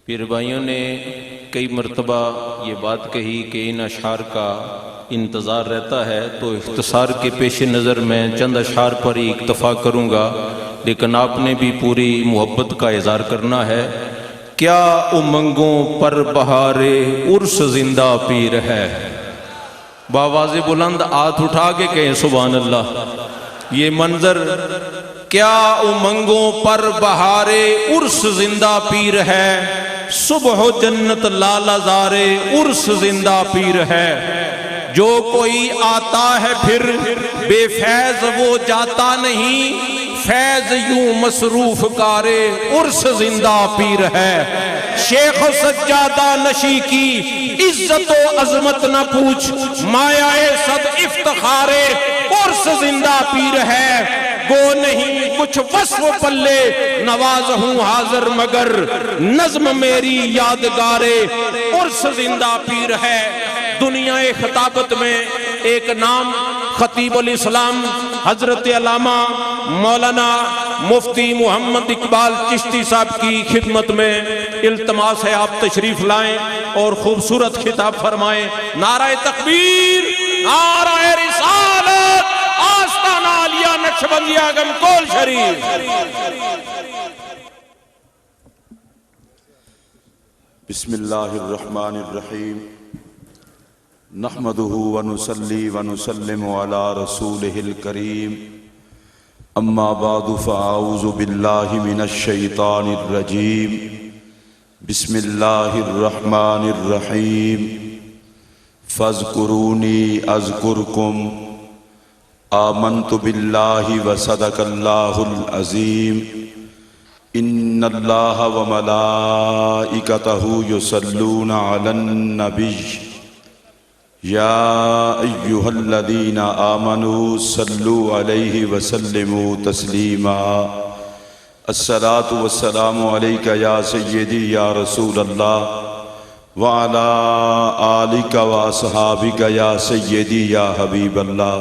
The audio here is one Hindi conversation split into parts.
पीर भाइयों ने कई मरतबा ये बात कही कि इन अशार का इंतज़ार रहता है, तो इख्तिसार के पेश नज़र मैं चंद अशार पर ही इक्तफ़ा करूँगा, लेकिन आपने भी पूरी मोहब्बत का इज़हार करना है। क्या उमंगों पर बहारे उर्स जिंदा पीर है। बावाज़े बुलंद हाथ उठा के कहें सुभान अल्लाह। ये मंजर, क्या उमंगों पर बहारे उर्स जिंदा पीर है, सुबह जन्नत लालाजारे उर्स जिंदा पीर है। जो कोई आता है फिर बेफैज वो जाता नहीं, फैज यूं मसरूफ कारे उर्स जिंदा पीर है। शेख सज्जादा नशी की इज्जत व अजमत न पूछ, मायाए सद इफ्तिखारे उर्स जिंदा पीर है। गो नहीं कुछ वस्फ पल्ले नवाज हूं हाजिर, मगर नज्म मेरी यादगारे उर्स जिंदा पीर है। दुनिया खिताबत में एक नाम खतीबुल इस्लाम हजरत अल्लामा मौलाना मुफ्ती मोहम्मद इकबाल चिश्ती साहब की खिदमत में इल्तमास है, आप तशरीफ लाएं और खूबसूरत खिताब फरमाएं। नाराए तकबीर, नाराए रिसालत, आस्ताना आलिया नक्शबंदिया गमकोल शरीफ। बिस्मिल्लाहिर्रहमानिर्रहीम। नहमदुहु व नुसल्ली व नुसल्लिमु अला रसूलिहिल करीम। अम्मा बादु फ़अऊज़ु बिल्लाहि मिनश शैतानिर रजीम। बिस्मिल्लाहिर्रहमानिर्रहीम। फ़ज़्कुरूनी अज़्कुरकुम। आमन्तु बिल्लाहि व सदक़ल्लाहुल अज़ीम। इन्नल्लाह व मलाइकतहु युसल्लूना अलन नबिय्य या अय्युहल्लज़ीना आमनू सल्लु अलैहि व सल्लिमू तस्लीमा। अस्सलातु वस्सलामु अलैका या सय्यदी या रसूल अल्लाह व अला आलिका व अस्हाबिका या सय्यदी या हबीब अल्लाह।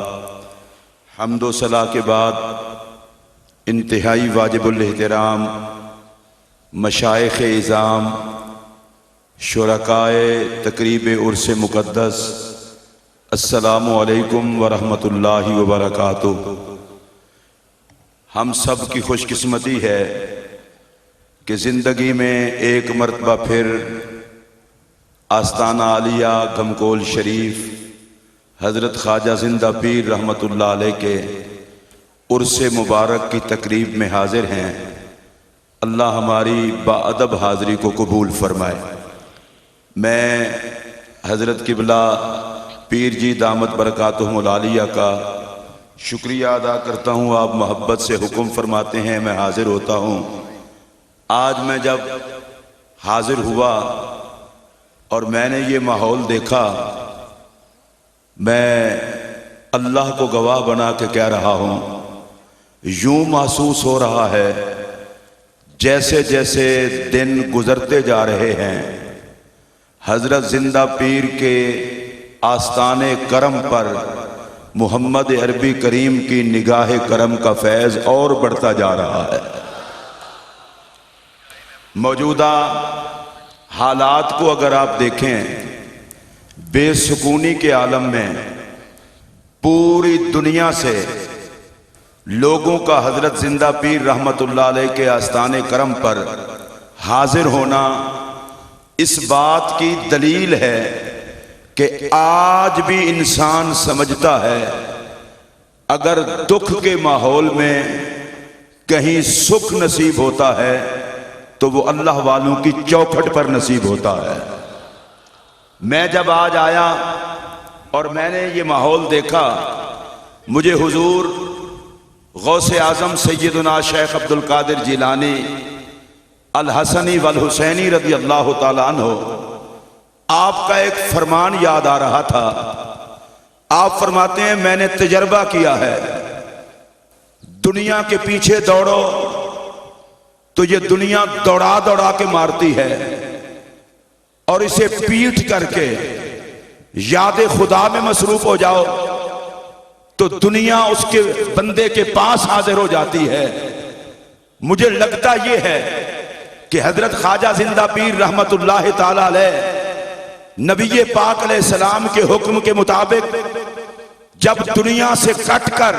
हम्दो सला के बाद इंतहाई वाजिबुल एहतराम मशाइख़ इज़ाम, शुरकाए तकरीब उर्स मुक़द्दस, अस्सलामु अलैकुम व रहमतुल्लाहि व बरकातुहू। हम सब की खुशकिस्मती है कि ज़िंदगी में एक मरतबा फिर आस्ताना आलिया गमकोल शरीफ हज़रत ख्वाजा जिंदा पीर रहमतुल्लाह अलैह के उर्स मुबारक की तकरीब में हाजिर हैं। अल्लाह हमारी बाअदब हाज़री को कबूल फरमाए। मैं हज़रत किबला पीर जी दामत बरकातुहुमुल आलिया का शुक्रिया अदा करता हूँ। आप मोहब्बत से हुक्म फरमाते हैं, मैं हाजिर होता हूँ। आज मैं जब हाजिर हुआ और मैंने ये माहौल देखा, मैं अल्लाह को गवाह बना के कह रहा हूँ, यूं महसूस हो रहा है जैसे जैसे दिन गुजरते जा रहे हैं हजरत जिंदा पीर के आस्ताने करम पर मोहम्मद अरबी करीम की निगाह करम का फैज़ और बढ़ता जा रहा है। मौजूदा हालात को अगर आप देखें, बेसुकूनी के आलम में पूरी दुनिया से लोगों का हजरत जिंदा पीर रहमतुल्लाह अलैह के आस्ताने करम पर हाजिर होना इस बात की दलील है कि आज भी इंसान समझता है अगर दुख के माहौल में कहीं सुख नसीब होता है तो वो अल्लाह वालों की चौखट पर नसीब होता है। मैं जब आज आया और मैंने ये माहौल देखा, मुझे हुजूर गौसे आज़म सैयदना शेख अब्दुल कादिर जिलानी अल हसनी वल हुसैनी रज़ी अल्लाह ताला अन्हु, आपका एक फरमान याद आ रहा था। आप फरमाते हैं, मैंने तजर्बा किया है, दुनिया के पीछे दौड़ो तो ये दुनिया दौड़ा दौड़ा के मारती है, और इसे पीट करके याद खुदा में मसरूफ हो जाओ तो दुनिया उसके बंदे के पास हाजिर हो जाती है। मुझे लगता यह है कि हजरत ख्वाजा जिंदा पीर रहमतुल्लाह ताला अलैह नबी पाक अलैहिस्सलाम के हुक्म के मुताबिक जब दुनिया से कटकर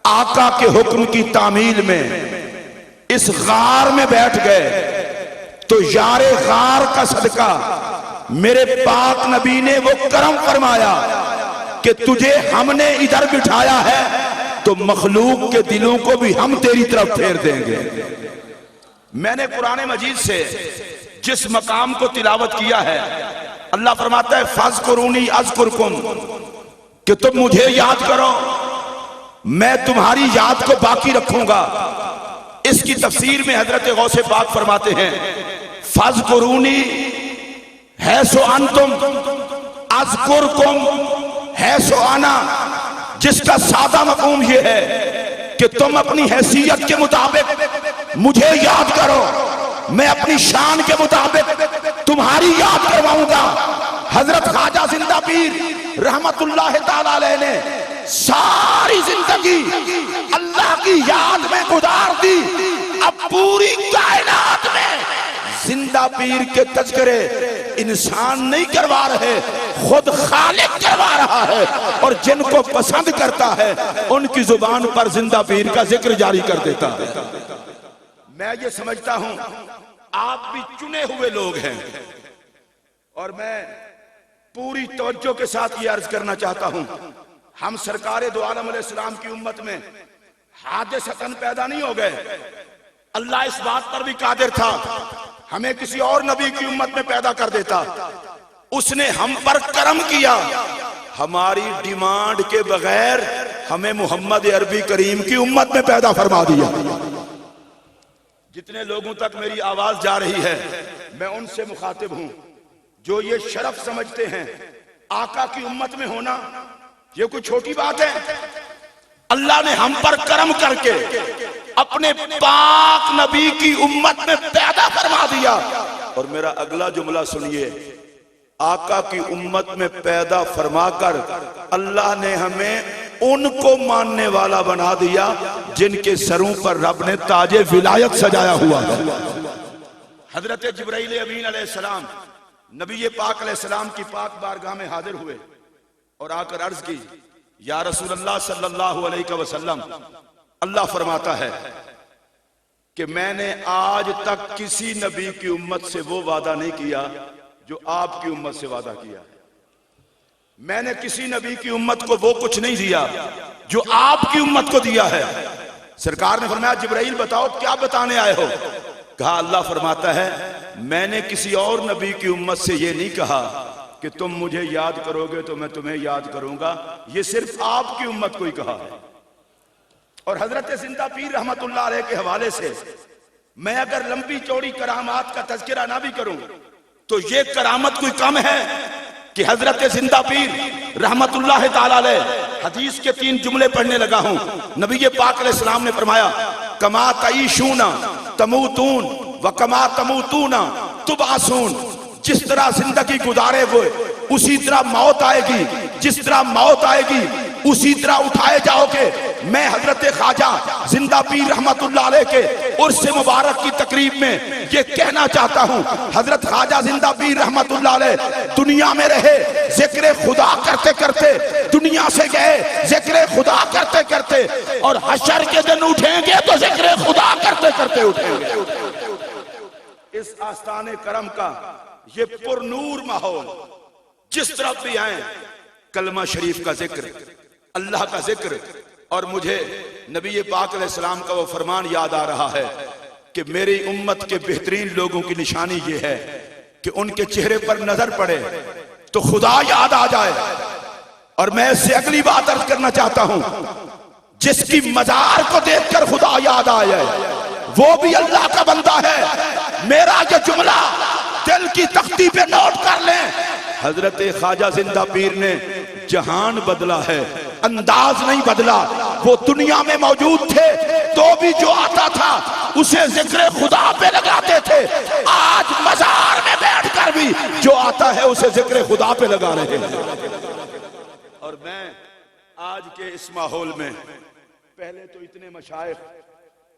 आका के हुक्म की तामील में इस गार में बैठ गए, तो यारे गार का सदका मेरे पाक नबी ने वो करम फरमाया कि तुझे हमने इधर बिठाया है तो मखलूक के दिलों को भी हम तेरी तरफ फेर देंगे। मैंने कुरान मजीद से जिस मकाम को तिलावत किया है, अल्लाह फरमाता है फज़कुरूनी अज़कुरकुम, कि तुम मुझे याद करो मैं तुम्हारी याद को बाकी रखूंगा। इसकी तफसीर में हजरत गौसे पाक फरमाते हैं फज़कुरूनी है सो अंतुम अज़कुरकुम है सो आना, जिसका सादा मफ़हूम यह है कि तुम अपनी हैसियत के मुताबिक मुझे याद करो, मैं अपनी शान के मुताबिक तुम्हारी याद करवाऊंगा। हजरत ख्वाजा जिंदा पीर रहमतुल्लाह ताला अलैह ने सारी जिंदगी अल्लाह की याद में गुजार दी। अब पूरी कायनात में जिंदा पीर के तज़किरे इंसान नहीं करवा रहे, खुद खालिक करवा रहा है, और जिनको पसंद करता है उनकी जुबान पर जिंदा पीर का जिक्र जारी कर देता है। मैं ये समझता हूं आप भी चुने हुए लोग हैं, और मैं पूरी तवज्जो के साथ ये अर्ज करना चाहता हूं, हम सरकारे दो आलम अलैहिस्सलाम की उम्मत में हादिसतन पैदा नहीं हो गए। अल्लाह इस बात पर भी कादिर था, हमें किसी और नबी की उम्मत में पैदा कर देता। उसने हम पर करम किया, हमारी डिमांड के बगैर हमें मोहम्मद अरबी करीम की उम्मत में पैदा फरमा दिया। जितने लोगों तक मेरी आवाज जा रही है, मैं उनसे मुखातिब हूं जो ये शरफ समझते हैं आका की उम्मत में होना ये कोई छोटी बात है। अल्लाह ने हम पर करम करके अपने पाक नबी की उम्मत में पैदा फरमा दिया। और मेरा अगला जुमला सुनिए, आका की उम्मत में पैदा फरमाकर अल्लाह ने हमें उनको मानने वाला बना दिया जिनके सरों पर रब ने ताजे विलायत सजाया हुआ है। हजरत जिब्राइल अमीन अलैहिस्सलाम नबी पाक अलैहिस्सलाम की पाक बारगाह में हाजिर हुए और आकर अर्ज की, या रसूलल्लाह सल्लल्लाहु अलैहि वसल्लम, अल्लाह फरमाता है कि मैंने आज तक किसी नबी की उम्मत से वो वादा नहीं किया जो आपकी उम्मत से वादा किया। मैंने किसी नबी की उम्मत को वो कुछ नहीं दिया जो आपकी उम्मत को दिया है। सरकार ने फरमाया, जिब्राइल बताओ क्या बताने आए हो? कहा, अल्लाह फरमाता है मैंने किसी और नबी की उम्मत से ये नहीं कहा कि तुम मुझे याद करोगे तो मैं तुम्हें याद करूंगा, ये सिर्फ आपकी उम्मत को ही कहा है। और हजरत जिंदा पीर रहमतुल्लाह अलैह के हवाले से मैं अगर लंबी चौड़ी करामात का तज़किरा ना भी करूं तो ये करामत कोई कम है कि हजरत जिंदा पीर रहमतुल्लाह ताला अलैह हदीस के 3 जुमले पढ़ने लगा हूं। नबी पाक अलैहिस्सलाम ने फरमाया, कमा तईशूना तमूतून व कमा तमूतूना तुबासून, जिस तरह जिंदगी गुजारे हुए उसी तरह मौत आएगी, जिस तरह मौत आएगी उसी तरह उठाए जाओगे। मैं हजरत ख्वाजा जिंदा पीर रहमतुल्लाह अलैह के उर्स मुबारक की तकरीब में ये कहना चाहता हूँ, हजरत ख्वाजा जिंदा पीर रहमतुल्लाह अलैह दुनिया में रहे, जिक्र खुदा करते करते दुनिया से गए, जिक्र खुदा करते करते, और हशर के दिन उठेंगे तो जिक्र खुदा करते करते उठेंगे। इस आस्ताने करम का ये पुरनूर माहौल, जिस तरफ भी आए कलमा शरीफ का जिक्र, अल्लाह का जिक्र, और मुझे नबी पाक अलैहिस्सलाम का वो फरमान याद आ रहा है कि मेरी उम्मत के बेहतरीन लोगों की निशानी ये है कि उनके चेहरे पर नजर पड़े तो खुदा याद आ जाए। और मैं इससे अगली बात अर्ज करना चाहता हूं, जिसकी मजार को देखकर खुदा याद आ जाए वो भी अल्लाह का बंदा है। मेरा ये जुमला दिल की तख्ती पे नोट कर लें, हजरत ख्वाजा जिंदा पीर ने जहान बदला है, अंदाज नहीं बदला। वो दुनिया में मौजूद थे तो भी जो आता था उसे जिक्र खुदा पे लगाते थे, आज मजार में बैठकर भी जो आता है उसे जिक्र खुदा पे लगा रहे हैं। और मैं आज के इस माहौल में, पहले तो इतने मशाइख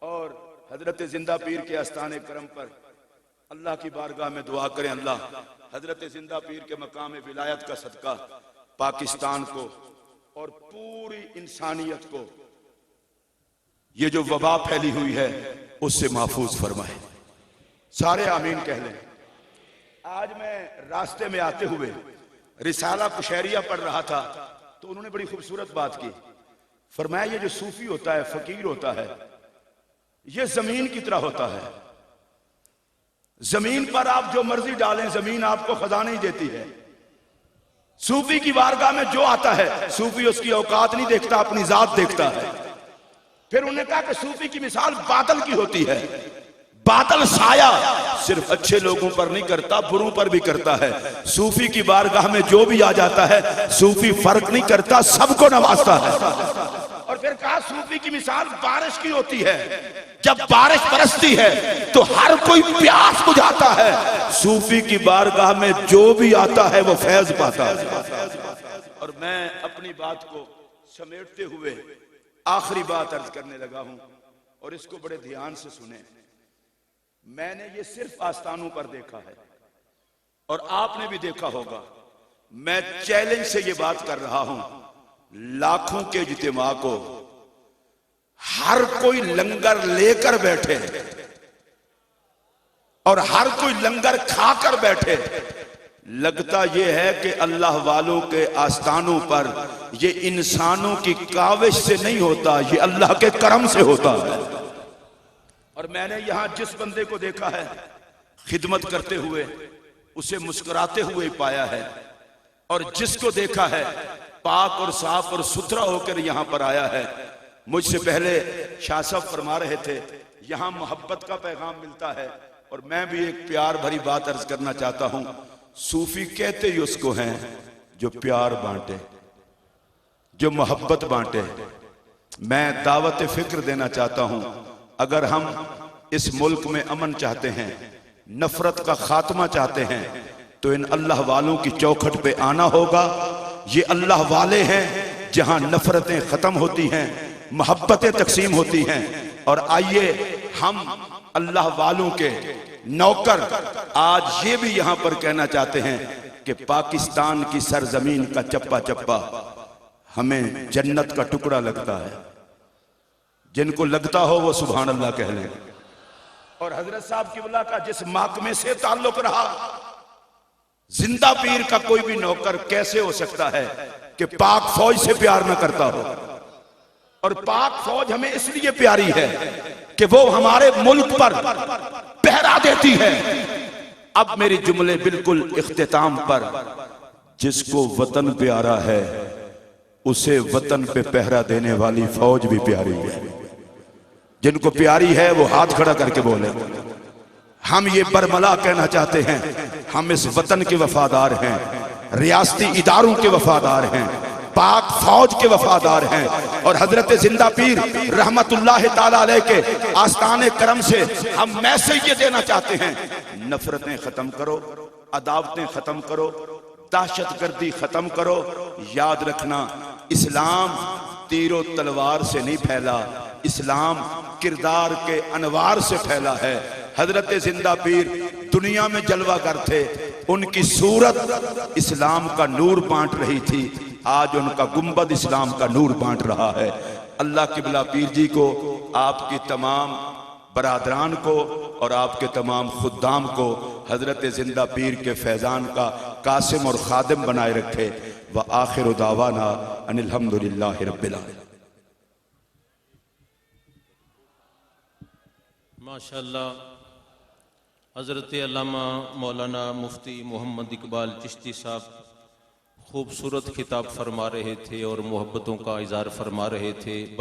और हजरत जिंदा पीर के आस्थाने करम पर अल्लाह की बारगाह में दुआ करें, अल्लाह हजरत जिंदा पीर के मकाम विलायत का सदका पाकिस्तान को और पूरी इंसानियत को ये जो वबा फैली हुई है उससे महफूज फरमाए। सारे आमीन कह लें। आज मैं रास्ते में आते हुए रिसाला कुशैरिया पढ़ रहा था तो उन्होंने बड़ी खूबसूरत बात की। फरमाया ये जो सूफी होता है, फकीर होता है, ये जमीन की तरह होता है। जमीन पर आप जो मर्जी डालें, जमीन आपको खजाना ही देती है। सूफी की बारगाह में जो आता है, सूफी उसकी औकात नहीं देखता, अपनी जात देखता है। फिर उन्होंने कहा कि सूफी की मिसाल बादल की होती है। बादल साया सिर्फ अच्छे लोगों पर नहीं करता, बुरों पर भी करता है। सूफी की बारगाह में जो भी आ जाता है, सूफी फर्क नहीं करता, सबको नवाजता है। और फिर कहा सूफी की मिसाल बारिश की होती है। जब बारिश बरसती है तो हर कोई प्यास बुझाता है। सूफी की बारगाह में जो भी आता है वो फैज पाता है। और मैं अपनी बात को समेटते हुए आखिरी बात अर्ज करने लगा हूं और इसको बड़े ध्यान से सुने। मैंने ये सिर्फ आस्थानों पर देखा है और आपने भी देखा होगा। मैं चैलेंज से ये बात कर रहा हूं, लाखों के इज्तिमा को हर कोई लंगर लेकर बैठे और हर कोई लंगर खाकर बैठे, लगता यह है कि अल्लाह वालों के आस्थानों पर ये इंसानों की काविश से नहीं होता, ये अल्लाह के करम से होता है। और मैंने यहां जिस बंदे को देखा है खिदमत करते हुए, उसे मुस्कुराते हुए पाया है। और जिसको देखा है पाक और साफ और सुथरा होकर यहां पर आया है। मुझसे पहले शाह साहब फरमा रहे थे यहां मोहब्बत का पैगाम मिलता है और मैं भी एक प्यार भरी बात अर्ज करना चाहता हूं। सूफी कहते ही उसको हैं जो प्यार बांटे, जो मोहब्बत बांटे। मैं दावत फिक्र देना चाहता हूं, अगर हम इस मुल्क में अमन चाहते हैं, नफरत का खात्मा चाहते हैं, तो इन अल्लाह वालों की चौखट पे आना होगा। ये अल्लाह वाले हैं जहां नफरतें खत्म होती हैं, मोहब्बतें तकसीम होती हैं। और आइए हम अल्लाह वालों के नौकर आज ये भी यहां पर कहना चाहते हैं कि पाकिस्तान की सरजमीन का चप्पा चप्पा हमें जन्नत का टुकड़ा लगता है। जिनको लगता हो वो सुभान अल्लाह कह लें। और हजरत साहब किबला का जिस महकमे से ताल्लुक रहा, जिंदा पीर का कोई भी नौकर कैसे हो सकता है कि पाक फौज से प्यार न करता हो। और पाक फौज हमें इसलिए प्यारी है कि वो हमारे मुल्क पर पहरा देती है। अब मेरी जुमले बिल्कुल इख्तिताम पर, जिसको वतन प्यारा है उसे वतन पे पहरा देने वाली फौज भी प्यारी है। जिनको प्यारी है वो हाथ खड़ा करके बोले। हम ये बरमला कहना चाहते हैं, हम इस वतन के वफादार हैं, रियासती इदारों के वफादार हैं, पाक फौज के वफादार हैं। और हजरत जिंदा पीर रहमतुल्लाह ताला अलैह के आस्थाने करम से हम मैसेज ये देना चाहते हैं, नफरतें खत्म करो, अदावतें खत्म करो, दहशतगर्दी खत्म करो। याद रखना, इस्लाम तीरो तलवार से नहीं फैला, इस्लाम किरदार के अनवार से फैला है। हजरत जिंदा पीर दुनिया में जलवागर थे, उनकी सूरत इस्लाम का नूर बांट रही थी। आज उनका गुंबद इस्लाम का नूर बांट रहा है। अल्लाह किबला पीर जी को, आपकी तमाम बरादरान को और आपके तमाम खुद्दाम को हजरत जिंदा पीर के फैजान का कासिम और खादिम बनाए रखे। व आखिर दावाना अनिल हम्दुलिल्लाहि रब्बिल आलमीन। माशाअल्लाह, हज़रत अल्लामा मौलाना मुफ्ती मोहम्मद इकबाल चिश्ती साहब खूबसूरत खिताब फरमा रहे थे और मोहब्बतों का इज़हार फरमा रहे थे।